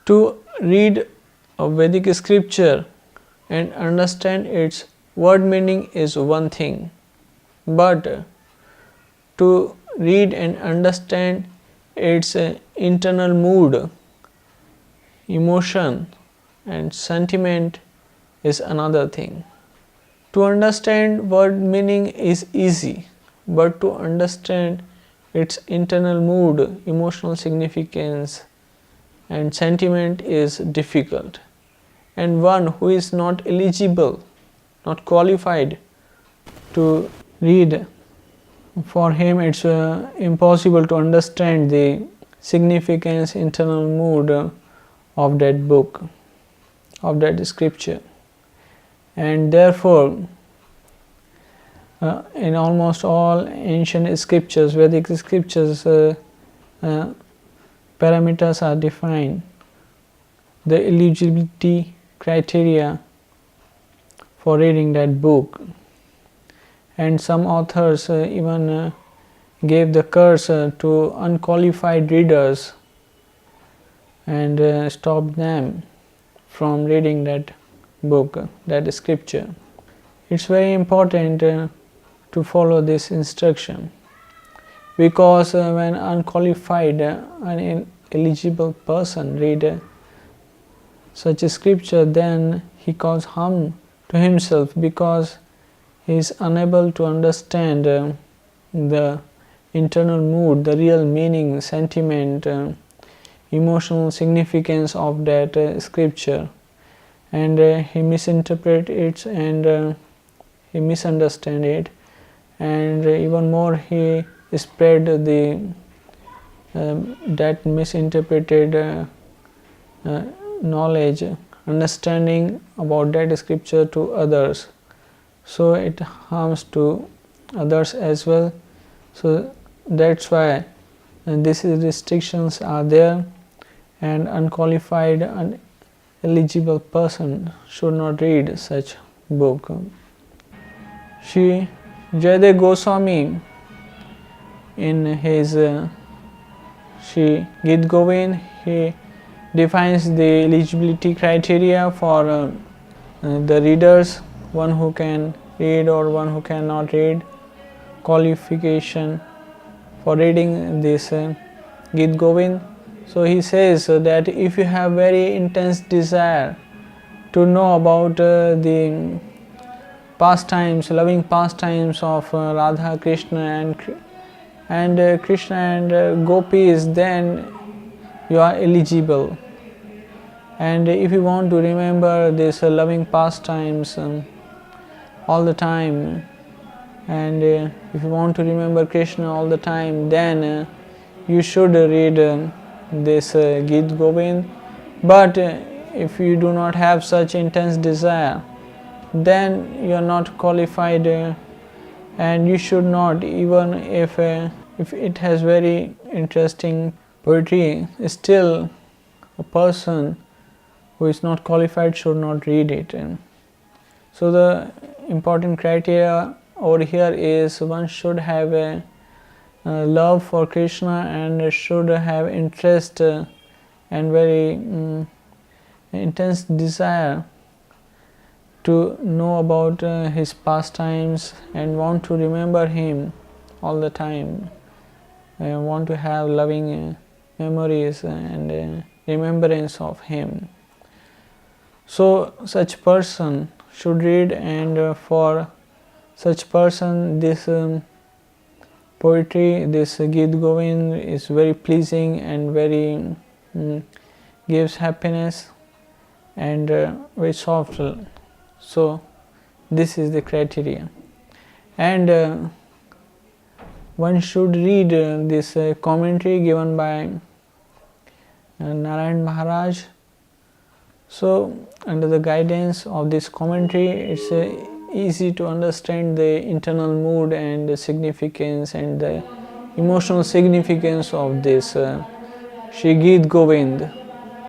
To read a Vedic scripture and understand its word meaning is one thing, but to read and understand its internal mood, emotion and sentiment is another thing. To understand word meaning is easy, but to understand its internal mood, emotional significance and sentiment is difficult. And one who is not eligible, not qualified to read, for him it's impossible to understand the significance, internal mood of that book, of that scripture. And therefore in almost all ancient scriptures, Vedic scriptures, parameters are defined, the eligibility criteria for reading that book. And some authors even gave the curse to unqualified readers and stopped them from reading that book, that scripture. It's very important to follow this instruction, because when unqualified, an ineligible person read such a scripture, then he causes harm to himself, because he is unable to understand the internal mood, the real meaning, sentiment, emotional significance of that scripture, and he misinterprets it and he misunderstands it, and even more he spread the that misinterpreted knowledge, understanding about that scripture to others, so it harms to others as well. So that's why these restrictions are there, and unqualified, ineligible person should not read such book. Shri Jayadeva Goswami in his Shri Gita Govinda, he defines the eligibility criteria for the readers, one who can read or one who cannot read, qualification for reading this Gita Govinda. So he says that if you have very intense desire to know about the pastimes, loving pastimes of Radha, Krishna and Krishna and gopis, then you are eligible. And if you want to remember this loving pastimes all the time, and if you want to remember Krishna all the time, then you should read this Gita Govinda. But if you do not have such intense desire, then you are not qualified, and you should not, even if it has very interesting poetry, still a person who is not qualified should not read it. And so the important criteria over here is one should have a love for Krishna and should have interest and very intense desire to know about his pastimes and want to remember him all the time, want to have loving memories and remembrance of him. So such person should read, and for such person this poetry, this Gita Govinda is very pleasing and very gives happiness and very soft. So this is the criteria. And one should read this commentary given by Narayan Maharaj. So under the guidance of this commentary, it's easy to understand the internal mood and the significance and the emotional significance of this Shri Gita Govinda.